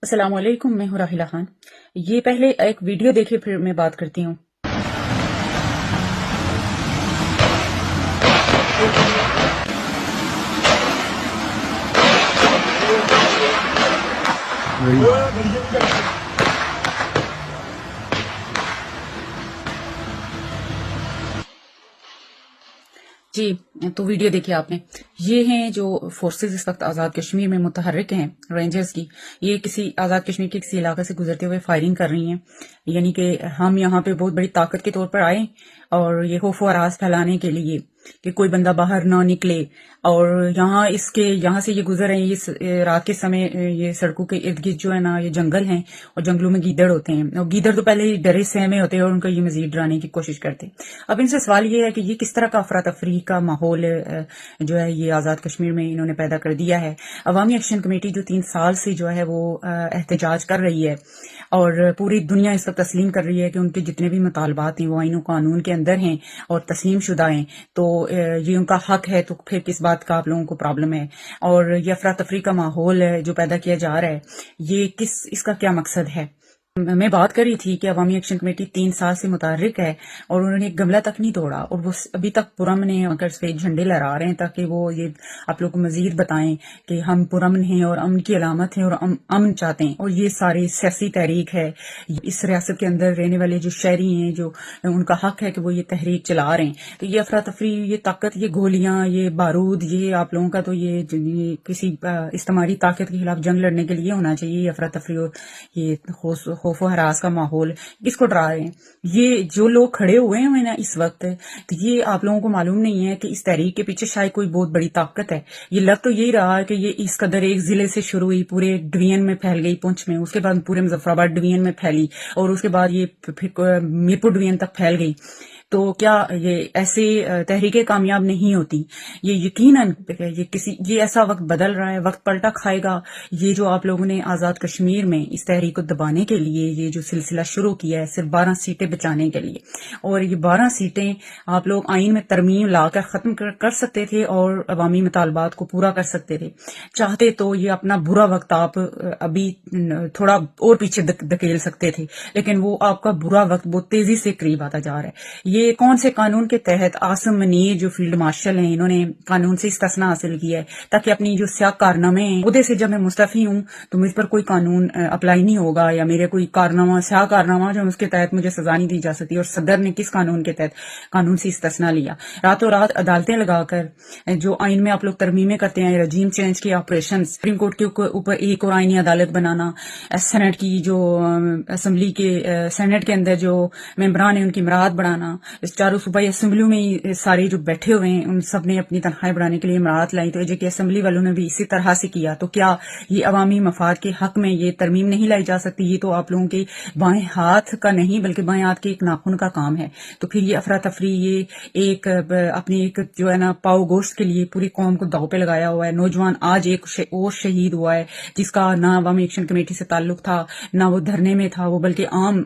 السلام علیکم، میں ہوں راحلہ خان۔ یہ پہلے ایک ویڈیو دیکھے پھر میں بات کرتی ہوں۔ جی تو ویڈیو دیکھیے آپ نے، یہ ہیں جو فورسز اس وقت آزاد کشمیر میں متحرک ہیں رینجرز کی۔ یہ کسی آزاد کشمیر کے کسی علاقے سے گزرتے ہوئے فائرنگ کر رہی ہیں، یعنی کہ ہم یہاں پہ بہت بڑی طاقت کے طور پر آئے اور یہ خوف و ہراس پھیلانے کے لیے کہ کوئی بندہ باہر نہ نکلے۔ اور یہاں سے یہ گزر رہے ہیں رات کے سمے، یہ سڑکوں کے ارد گرد جو ہے نا یہ جنگل ہیں اور جنگلوں میں گیدڑ ہوتے ہیں، اور گیدڑ تو پہلے ہی ڈرے سہمے ہوتے ہیں اور ان کو یہ مزید ڈرانے کی کوشش کرتے ہیں۔ اب ان سے سوال یہ ہے کہ یہ کس طرح کا افراتفری کا ماحول جو ہے یہ آزاد کشمیر میں انہوں نے پیدا کر دیا ہے۔ عوامی ایکشن کمیٹی جو 3 سال سے جو ہے وہ احتجاج کر رہی ہے اور پوری دنیا اس وقت تسلیم کر رہی ہے کہ ان کے جتنے بھی مطالبات ہیں وہ آئین و قانون کے اندر ہیں اور تسلیم شدہ ہیں، تو یہ ان کا حق ہے، تو پھر کس بات کا آپ لوگوں کو پرابلم ہے؟ اور یہ افراتفری کا ماحول جو پیدا کیا جا رہا ہے، یہ اس کا کیا مقصد ہے؟ میں بات کر رہی تھی کہ عوامی ایکشن کمیٹی 3 سال سے متحرک ہے اور انہوں نے ایک گملہ تک نہیں توڑا، اور وہ ابھی تک پرامن ہیں، اگر سفید جھنڈے لہرا رہے ہیں تاکہ وہ یہ آپ لوگ کو مزید بتائیں کہ ہم پرامن ہیں اور امن کی علامت ہیں اور امن چاہتے ہیں۔ اور یہ ساری سیاسی تحریک ہے، اس ریاست کے اندر رہنے والے جو شہری ہیں جو ان کا حق ہے کہ وہ یہ تحریک چلا رہے ہیں۔ تو یہ افراتفری، یہ طاقت، یہ گولیاں، یہ بارود، یہ آپ لوگوں کا تو یہ کسی استعماری طاقت کے خلاف جنگ لڑنے کے لیے ہونا چاہیے۔ یہ افراتفری اور یہ خوف و ہراس کا ماحول کس کو ڈرا رہے ہیں؟ یہ جو لوگ کھڑے ہوئے ہیں نا اس وقت، تو یہ آپ لوگوں کو معلوم نہیں ہے کہ اس تحریک کے پیچھے شاید کوئی بہت بڑی طاقت ہے۔ یہ لگ تو یہی رہا کہ یہ اس قدر ایک ضلع سے شروع ہوئی، پورے ڈویژن میں پھیل گئی، پونچھ میں، اس کے بعد پورے مظفر آباد ڈویژن میں پھیلی، اور اس کے بعد یہ پھر میرپور ڈویژن تک پھیل گئی۔ تو کیا یہ ایسے تحریکیں کامیاب نہیں ہوتی؟ یہ یقیناً یہ ایسا وقت بدل رہا ہے، وقت پلٹا کھائے گا۔ یہ جو آپ لوگوں نے آزاد کشمیر میں اس تحریک کو دبانے کے لیے یہ جو سلسلہ شروع کیا ہے صرف 12 سیٹیں بچانے کے لیے، اور یہ 12 سیٹیں آپ لوگ آئین میں ترمیم لا کر ختم کر سکتے تھے اور عوامی مطالبات کو پورا کر سکتے تھے۔ چاہتے تو یہ اپنا برا وقت آپ ابھی تھوڑا اور پیچھے دھکیل سکتے تھے، لیکن وہ آپ کا برا وقت بہت تیزی سے قریب آتا جا رہا ہے۔ یہ کون سے قانون کے تحت عاصم منیر جو فیلڈ مارشل ہیں، انہوں نے قانون سے استثناء حاصل کیا ہے تاکہ اپنی جو سیاہ کارنامے ہیں، عہدے سے جب میں مستعفی ہوں تو مجھ پر کوئی قانون اپلائی نہیں ہوگا، یا میرے کوئی سیاہ کارنامہ جو اس کے تحت مجھے سزا نہیں دی جا سکتی۔ اور صدر نے کس قانون کے تحت قانون سے استثناء لیا؟ راتوں رات عدالتیں لگا کر جو آئین میں آپ لوگ ترمیمیں کرتے ہیں، رجیم چینج کی آپریشن، سپریم کورٹ کے اوپر ایک اور آئینی عدالت بنانا، سینٹ کی جو اسمبلی کے سینٹ کے اندر جو ممبران ہیں ان کی امراءت بڑھانا، اس چاروں صوبائی اسمبلیوں میں سارے جو بیٹھے ہوئے ہیں ان سب نے اپنی تنخواہیں بڑھانے کے لیے امراءت لائی، تو جے کے اسمبلی والوں نے بھی اسی طرح سے کیا۔ تو کیا یہ عوامی مفاد کے حق میں یہ ترمیم نہیں لائی جا سکتی؟ یہ تو آپ لوگوں کے بائیں ہاتھ کا نہیں بلکہ بائیں ہاتھ کے ایک ناخن کا کام ہے۔ تو پھر یہ افراتفری، یہ اپنی ایک جو ہے نا پاؤ گوشت کے لیے پوری قوم کو داؤ پہ لگایا ہوا ہے۔ نوجوان آج ایک اور شہید ہوا ہے جس کا نہ عوامی ایکشن کمیٹی سے تعلق تھا، نہ وہ دھرنے میں تھا، وہ بلکہ عام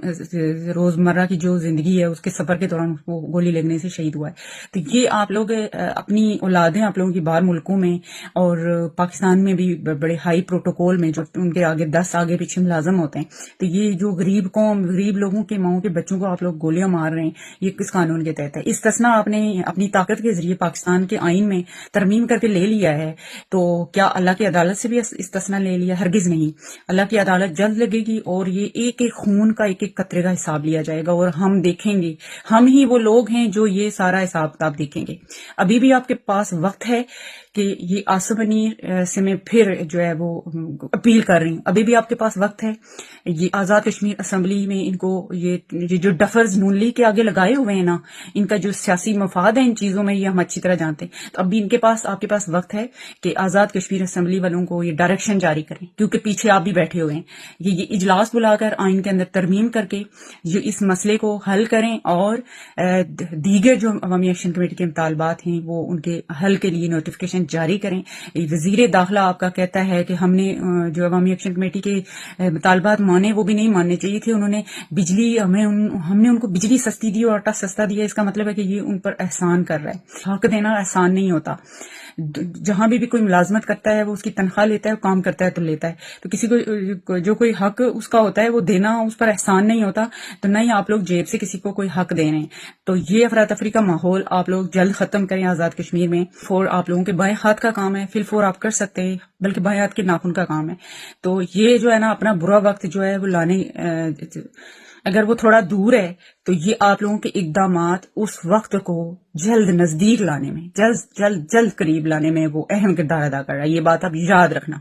روزمرہ کی جو زندگی ہے اس کے سفر کے دوران وہ گولی لگنے سے شہید ہوا ہے۔ تو یہ آپ لوگ اپنی اولادیں آپ لوگوں کی باہر ملکوں میں اور پاکستان میں بھی بڑے ہائی پروٹوکول میں جو ان کے آگے 10 آگے پیچھے ملازم ہوتے ہیں، تو یہ جو غریب قوم، غریب لوگوں کے ماؤں کے بچوں کو آپ لوگ گولیاں مار رہے ہیں، یہ کس قانون کے تحت ہے؟ استثناء آپ نے اپنی طاقت کے ذریعے پاکستان کے آئین میں ترمیم کر کے لے لیا ہے، تو کیا اللہ کی عدالت سے بھی استثناء لے لیا؟ ہرگز نہیں۔ اللہ کی عدالت جلد لگے گی اور یہ ایک ایک خون کا ایک ایک قطرے کا حساب لیا جائے گا، اور ہم دیکھیں گے، ہم ہی وہ لوگ ہیں جو یہ سارا حساب کتاب دیکھیں گے۔ ابھی بھی آپ کے پاس وقت ہے کہ یہ عاصم منیر سے میں پھر جو ہے وہ اپیل کر رہی ہوں، ابھی بھی آپ کے پاس وقت ہے۔ یہ آزاد کشمیر اسمبلی میں ان کو یہ جو ڈفرز نون لیگ کے آگے لگائے ہوئے ہیں نا، ان کا جو سیاسی مفاد ہے ان چیزوں میں، یہ ہم اچھی طرح جانتے ہیں۔ تو ابھی آپ کے پاس وقت ہے کہ آزاد کشمیر اسمبلی والوں کو یہ ڈائریکشن جاری کریں، کیونکہ پیچھے آپ بھی بیٹھے ہوئے ہیں۔ یہ اجلاس بلا کر آئین کے اندر ترمیم کر کے جو اس مسئلے کو حل کریں، اور دیگر جو عوامی ایکشن کمیٹی کے مطالبات ہیں وہ ان کے حل کے لیے نوٹیفیکیشن جاری کریں۔ وزیر داخلہ آپ کا کہتا ہے کہ ہم نے جو عوامی ایکشن کمیٹی کے مطالبات مانے، وہ بھی نہیں ماننے چاہیے تھے، انہوں نے ہم نے ان کو بجلی سستی دی اور آٹا سستا دیا، اس کا مطلب ہے کہ یہ ان پر احسان کر رہا ہے۔ حق دینا احسان نہیں ہوتا۔ جہاں بھی کوئی ملازمت کرتا ہے وہ اس کی تنخواہ لیتا ہے، کام کرتا ہے تو لیتا ہے، تو کسی کو جو کوئی حق اس کا ہوتا ہے وہ دینا اس پر احسان نہیں ہوتا، تو نہ ہی آپ لوگ جیب سے کسی کو کوئی حق دے رہے ہیں۔ تو یہ افراتفری کا ماحول آپ لوگ جلد ختم کریں آزاد کشمیر میں۔ فور آپ لوگوں کے بائیں ہاتھ کا کام ہے، فل فور آپ کر سکتے ہیں، بلکہ بائیں ہاتھ کے ناخن کا کام ہے۔ تو یہ جو ہے نا اپنا برا وقت جو ہے وہ لانے، اگر وہ تھوڑا دور ہے تو یہ آپ لوگوں کے اقدامات اس وقت کو جلد نزدیک لانے میں، جلد قریب لانے میں وہ اہم کردار ادا کر رہا ہے، یہ بات آپ یاد رکھنا۔